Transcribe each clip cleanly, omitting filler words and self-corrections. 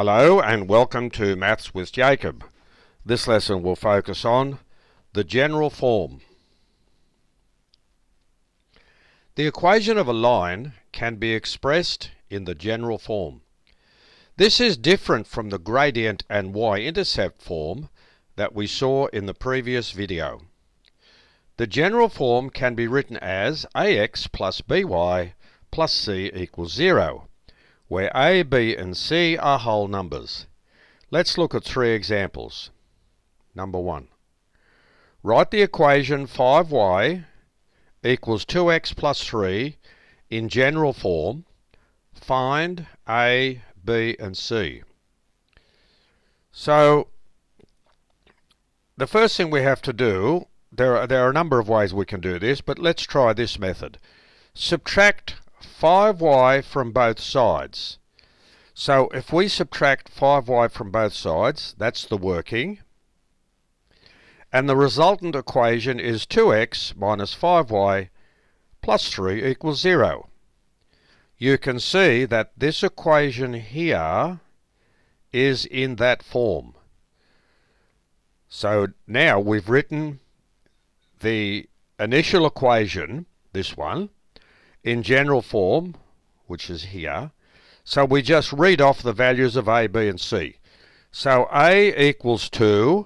Hello and welcome to Maths with Jacob. This lesson will focus on the general form. The equation of a line can be expressed in the general form. This is different from the gradient and y-intercept form that we saw in the previous video. The general form can be written as ax plus by plus c equals 0. Where a, b and c are whole numbers. Let's look at three examples. Number 1. Write the equation 5y equals 2x plus 3 in general form. Find a, b and c. So the first thing we have to do, there are a number of ways we can do this, but let's try this method. Subtract 5y from both sides. So if we subtract 5y from both sides, that's the working, and the resultant equation is 2x minus 5y plus 3 equals 0. You can see that this equation here is in that form. So now we've written the initial equation, this one, in general form, which is here. So we just read off the values of a, b and c. So a equals 2,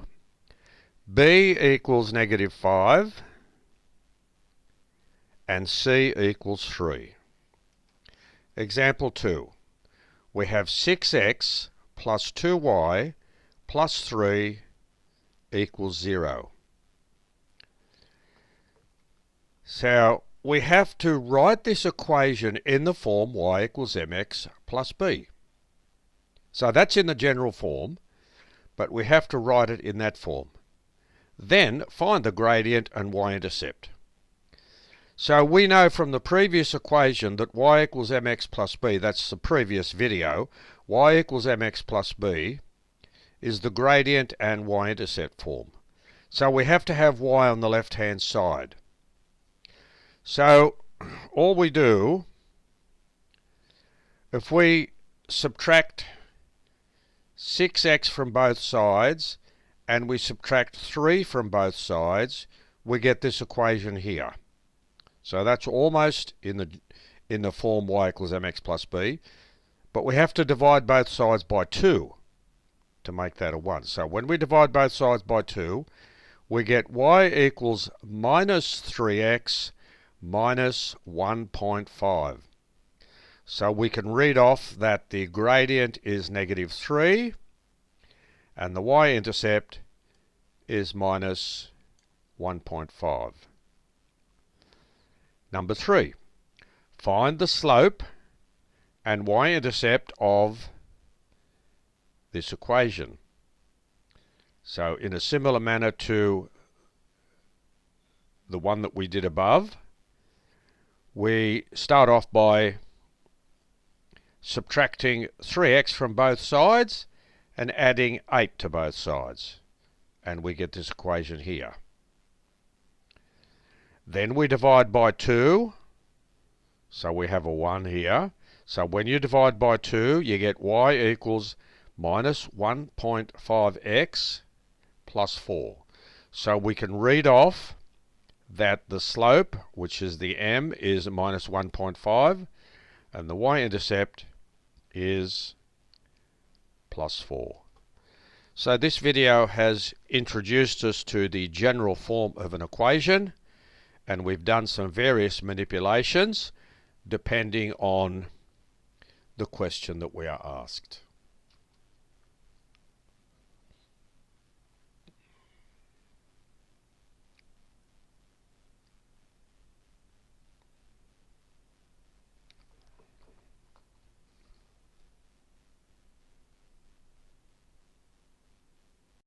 b equals negative 5, and c equals 3. Example 2. We have 6x plus 2y plus 3 equals 0. So we have to write this equation in the form y equals mx plus b. So that's in the general form, but we have to write it in that form. Then find the gradient and y-intercept. So we know from the previous equation that y equals mx plus b, that's the previous video, y equals mx plus b is the gradient and y-intercept form. So we have to have y on the left-hand side. So all we do, if we subtract 6x from both sides and we subtract 3 from both sides, we get this equation here. So that's almost in the form y equals mx plus b, but we have to divide both sides by 2 to make that a 1. So when we divide both sides by 2, we get y equals minus 3x minus 1.5. So we can read off that the gradient is negative 3 and the y-intercept is minus 1.5. Number 3. Find the slope and y-intercept of this equation. So in a similar manner to the one that we did above, we start off by subtracting 3x from both sides and adding 8 to both sides. And we get this equation here. Then we divide by 2. So we have a 1 here. So when you divide by 2, you get y equals minus 1.5x plus 4. So we can read off that the slope, which is the m, is minus 1.5 and the y-intercept is plus 4. So this video has introduced us to the general form of an equation, and we've done some various manipulations depending on the question that we are asked.